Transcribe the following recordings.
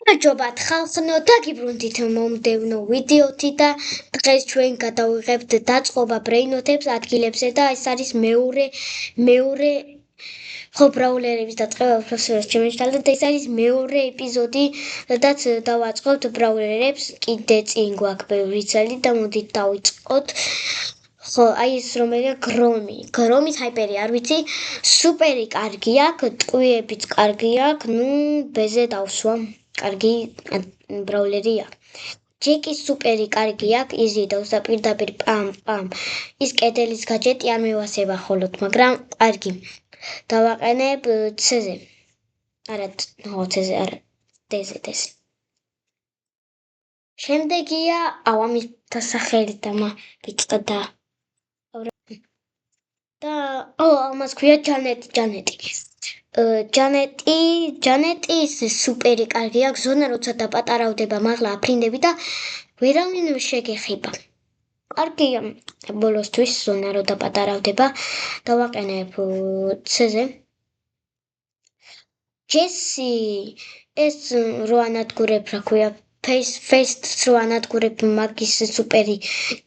მადლობთ ხალხო და გიბრუნდით მომდევნო ვიდეოთი და დღეს ჩვენ გადავიღებთ დაწყობა ბრეინოთებს ადგილებზე და ეს არის მეორე ხო ბრაულერების დაწყება პროფესორს ჩემეშთალდა და ეს არის მეორე ეპიზოდი სადაც დავაწყობთ ბრაულერებს კიდე წინ გვაქვს ბევრი წელი და მოდით დავიწყოთ ხო, აი ეს რომელია გრომის ჰაიპერი არ ვიცი, სუპერი კარგი აქვს, ტყვიებიც კარგი აქვს, ნუ ბეზე დავსვა, კარგი ბრაულერია. ჯეკის სუპერი კარგი აქვს, იზიდავს და პირდაპირ პამ, ის კედელის გაჯეტი არ მევასება ხოლოდ, მაგრამ კარგი. დავაყენებ ცეზე. არა, ცეზე, არა, დეზე. შემდეგია, ამის დასახელი და მაგიწყდა. და ამას ქვია ჯანეტი. ჯანეტის სუპერი კარგი აქვს, ზონა როცა დაპატარავდება, მაღლა აფრინდები და ვერავინ შეგეხება. კარგია ბოლოსთვის ზონა რო დაპატარავდება, დავაყენებ ცეზე. ჯესი ეს რო ანადგურებ, რა ქვია, face რო ანადგურებ მაგის სუპერი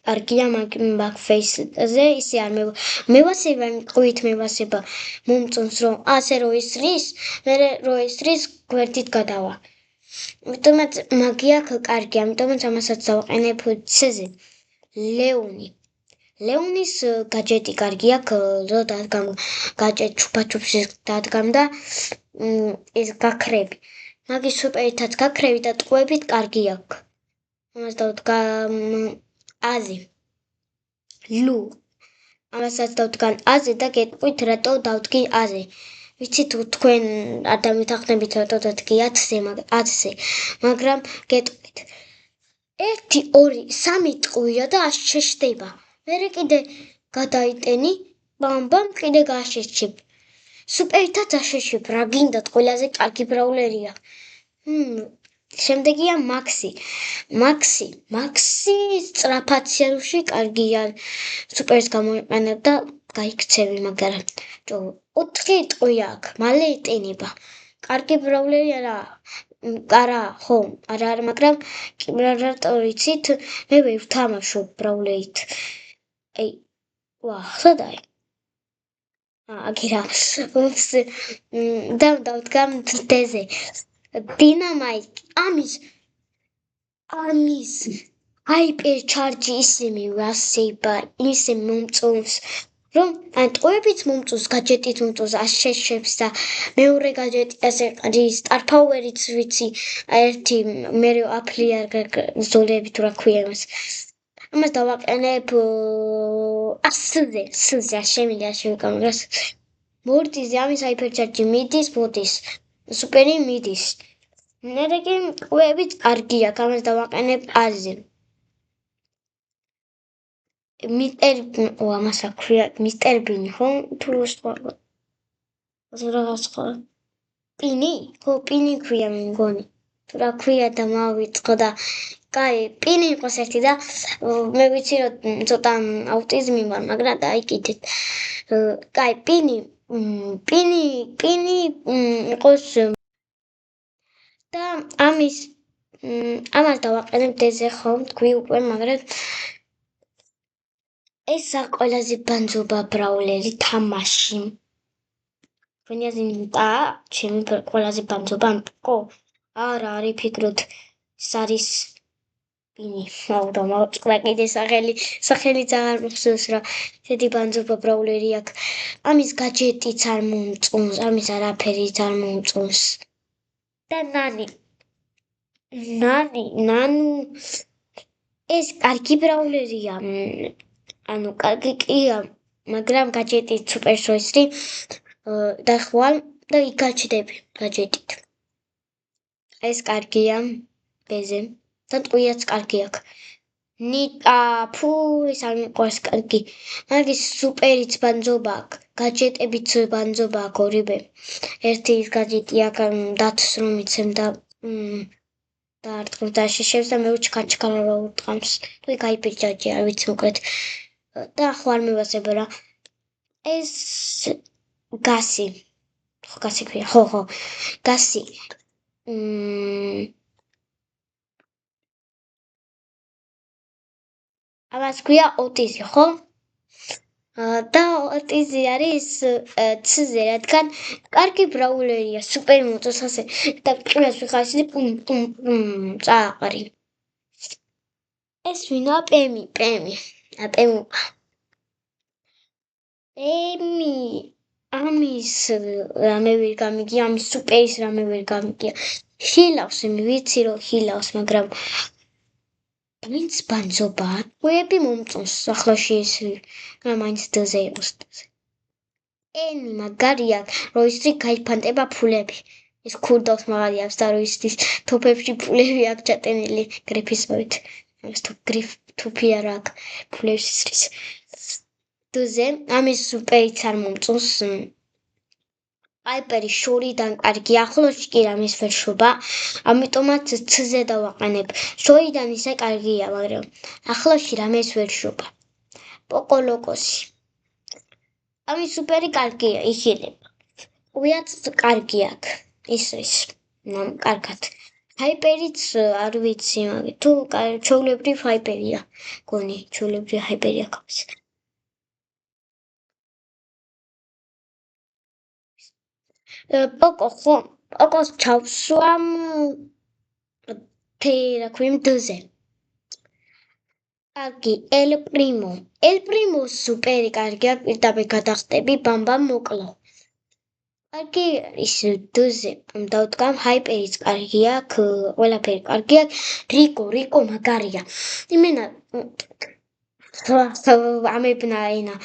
კარგია მაგ face-ზე ისე არ მევასება ყույით მევასება მომწონს რომ ასე რო ისრის მე რო ისრის გვერდით გადავა ამიტომაც მაგია კარგი ამიტომაც ამასაც დავაყენებ ცეზე ლეონის გაჯეტი კარგი აქვს რო დადგამ გაჯეტ ჩუპაჩუპში დადგამ და ეს გაქრები მაგის სუპერითაც გაქრევი და ტყვებით კარგი აქვს. ამას დავდგა აზე. ლუ. ამასაც დავდგან აზე და გეტყვით რატო დავდგი აზე. ვიცით თქვენ არ დამეთანხმებით რატო დადგი 10-ზე, მაგრამ გეტყვით. 1, 2, 3 ტყვია და შეშდება. მერე კიდე გადაიტენი, ბამ კიდე გაშეშებ. სუპერითაც აშეშებ, რა გინდათ ყველაზე კარგი ბრაულერია. შემდეგია მაქსი სწრაფად სიარულში კარგია სუპერს გამოიყენებ და გაიქცევი მაგრამ 4 ტყვია აქვს მალე ეტენება კარგი ბრაულერი არა ხო არა მაგრამ რატო ვიცით მე ვთამაშობ ბრაულერით აი სადაა აგირა და დავდგამ დეზე დინამიტ ამის ჰაიპერ ჩარჯი ისე მივასება ისე მომწონს რომ ან ტყვეებით მომწონს გაჯეტით მომწონს აშეშებს და მეორე გაჯეტი ასე არის სტარ პაუერიც ვიცი ერთი მე აფლი არ ზოლები თუ რა ქვია ამას დავაყენებ 100-ზე შემიძლია შევიკავოს მორტიზე ამის ჰაიპერ ჩარჯი მოდის სუპერი მიდის. მერე კი ტყვეებით კარგია, ამას დავაყენებ აზე. ამას აქვია მისტერ ბინი, ხო? თუ სხვა. რაღაც სხვა. პინი? ხო, პინი ქვია მე მგონი. თუ რა ქვია და მავიწყო და კაი, პინი იყოს ერთი და მე ვიცი რომ ცოტა აუტიზმი მაქვს, მაგრამ დაიკიდეთ. კაი, პინი იყოს და ამას დავაყენებ დეზე ხო თქვი უკვე მაგრამ ეს ყველაზე ბანძობა ბრაულერი თამაში თქვენი აზრით ჩემი ყველაზე ბანძობა ხო არა არის ფიქრობთ ეს არის პინი და მოწყდა კიდე სახელიც აღარ მახსოვს რა შედი ბანძობა ბრაულერი აქვს ამის გაჯეტიც არ მომწონს ამის არაფერიც არ მომწონს და ნანუ ეს კარგი ბრაულერია ანუ კარგი კია მაგრამ გაჯეტი სუპერ სოისრი და ხვალ და იგაჩდები გაჯეტით ეს კარგია ბეზე და ტყვიაც კარგი აქვს ნიტა ფუ ეს არ მიყვარს კარგი მაგის სუპერიც ბანძობა აქვს გაჯეტებიც ბანძობა აქვს ორივე ერთი ის გაჯეტი აქვს დათვს რომ იცემ და და შეშევს და მე ჩქაჩქარა რა უტყამს თუ გაიფეჭაჭი არ ვიცი მოკლედ და ხო არ მევასება რა ეს გასი ხო გასი ქვია ხო გასი ამას ქვია ოტიზი, ხო? და ოტიზი არის ცზე, რადგან კარგი ბრაულერია, სუპერ მოწონს ასე და ყველას ვიხარ ისე პუმ პუმ პუმ წააყარი. ეს ვინოა პემი. პემუპა. პემი ამის რამე ვერ გამიგია, ამის სუპერის რამე ვერ გამიგია. ჰილავს, ვიცი რომ ჰილავს, მაგრამ ვინც ბანძობა, ყვები მომწონს ახლოში ეს მაინც დაზე იყოს. ენი მაგარია, რომ ისრი გაიფანტება ფულები. ეს ქურდავს მაგარიავს და რომ ისრის თოფებში ფულები აქვს ჩატენილი გრიფისობით. ეს თუფი არა აქვს ფულებს ისრის. დაზე ამის სუპერიც არ მომწონს. პაიპერი შორიდან კარგი, ახლოში კი რამის ვერ შობა, ამიტომაც ცზე დავაყენებ. შორიდან ისე კარგია, მაგრამ ახლოში რამეს ვერ შობა. პოკოლოკოსი. ამის სუპერი კარგია, იხილება. უიაც კარგი აქვს. ისრის, კარგად. ჰაიპერიც არ ვიცი, მაგრამ თუ ჩოვლებრივ ჰაიპერია. გონი, ჩოვლებრივ ჰაიპერია ყავს. პოკო ხო, პოკოს ჩავსვამ რა ქვია დზე. კარგი, ელ პრიმო სუპერი კარგია, პირდაპირ გადახტები, ბამბამ მოკლა. კარგი ის დზე, დავდგამ ჰაიპერიც კარგია, ყველაფერი კარგია, რიკო მაგარია. იმენა ამებნა ენა.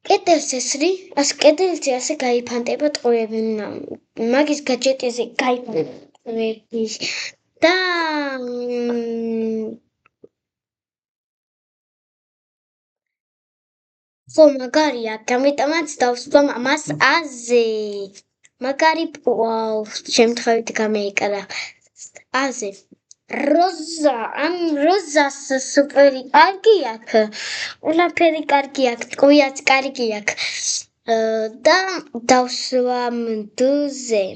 კედელს ესრი, კედელზე ასე გაიფანტება ტყუები, მაგის გაჯეტიზე გაიფანტება და ხო მაგარია, ამიტომაც დავსვამ ამას აზე. მაგარი შემთხვევით გამეიკრა აზე. როზა, ამ როზას სუპერი კარგი აქვს. ყველაფერი კარგი აქვს, ტყუიაც კარგი აქვს. და დავსვამ დზე.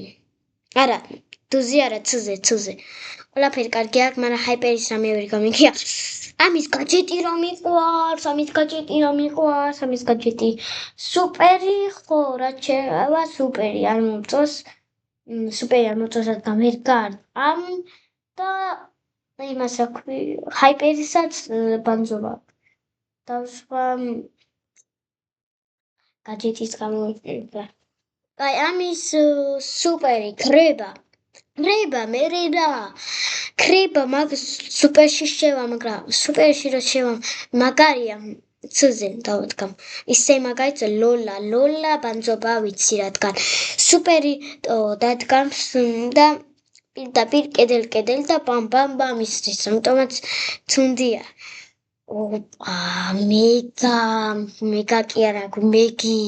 არა, დზე არა, ცზე. ყველაფერი კარგი აქვს, მაგრამ ჰაიპერის რამე ვერ გამიგია. ამის გაჯეტი რომ მიყვარს, ამის გაჯეტი. სუპერი ხო, რა შევა სუპერი არ მომწონს. რადგან ვერ გარყამ და იმას აქვია, ჰაიპერისაც ბანძობა. დავსვამ გაჯეტის გამოვიყიდა. აი ამის სუპერი კრება მერე რა. კრება მაგ სუპერში შევა, მაგრამ სუპერში რო შევა მაგარია. ცზე დავდგამ. ისე მაგარიც ლოლა ბანძობა ვიცი რადგან. სუპერი დადგამს და პირდაპირ კედელ და ბამ ისრის, ამიტომაც თუნდია. ოპა, მეგა კი არა, მეგი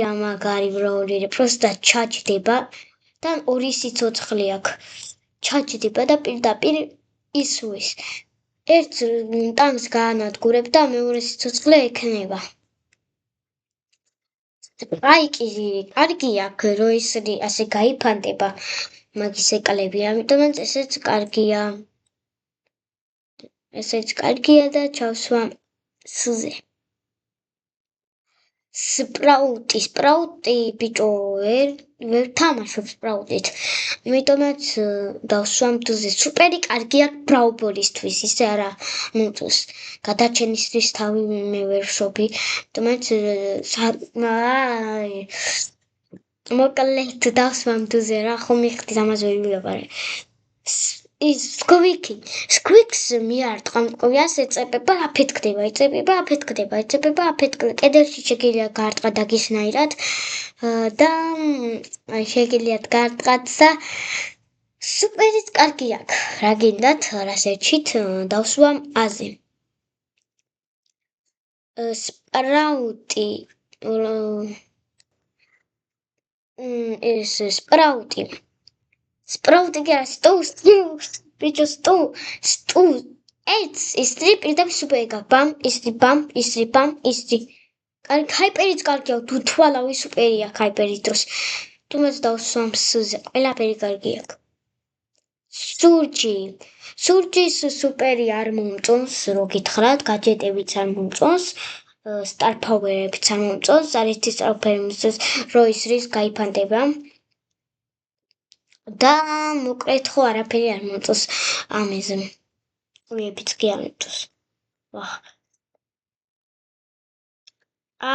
რა მაგარი ბრაულერი, პროსტა ჩაჯდება და ორი სიცოცხლე აქვს. ჩაჯდება და პირდაპირ ისუის. ერთ ტანკს გაანადგურებ და მეორე სიცოცხლე ექნება. აი კი კარგი აქვს, რომ ისრი ასე გაიფანტება მაგის ეკალები, ამიტომაც ესეც კარგია. ესეც კარგია და ჩავსვამ სზე. სპრაუტი ბიჭო ვერ თამაშობ სპრაუტით. ამიტომაც დავსვამ დზე. სუპერი კარგია ბრაუბოლისთვის, ისე არა მომწონს. გადაჩენისთვის თავი მე ვერ ვშობი. ამიტომაც მოკლედ დავსვამ დზე რა, ხო მიხდით ამას ვერ ვილაპარაკე. ის სკვიქს მიარტყამ ყოიას ეწებება აფეთქდება, კედელში შეგიძლია გაარტყა დაგისნაირად და შეგიძლიათ გაარტყათ და სუპერიც კარგი აქვს. რა გინდათ, რას ერჩით, დავსვამ აზე. სპრაუტი კი არა, ბიჭო სტუ ეს ისრი პირდაპირ სუპერი გაქვს, ბამ, ისრი. კარგი, ჰაიპერიც კარგია, თვალავი სუპერია ჰაიპერის დროს. თუმცა დავსვამ სზე, ყველაფერი კარგი აქვს. სურჯის სუპერი არ მომწონს, რო გითხრათ, გაჯეტებიც არ მომწონს, star power-ებიც არ მომწონს, არითი star power-ს რო ისრის გაიფანტება. და მოკლედ ხო არაფერი არ მომწონს ამაზე. უებიც კი არ მომწონს.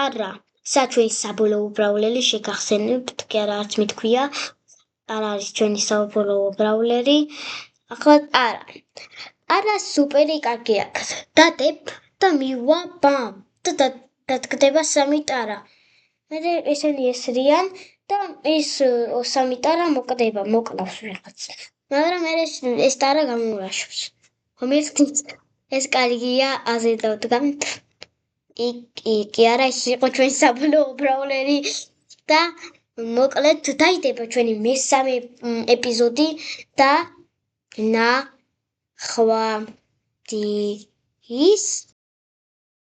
არა, საჩვენი საბოლოო უბრალელი შეგახსენებთ, კი არა არც მითქვია. არ არის ჩვენი საბოლოო უბრალელი. ახლა არა სუპერი კარგი აქვს. დადებ და მივა ბამ და დადგდება 3 ტარა. მე ესენი ესრიან და ის 3 ტარა მოკლავს ვიღაც. მაგრამ მე ეს ტარა გამოურაშავს. ხომერთ ეს კარგია აზე დავდგა. კი არა ის იყო ჩვენი საბოლოო უბრალელი და მოკლედ დაიდება ჩვენი მესამე ეპიზოდი და ნახვამდის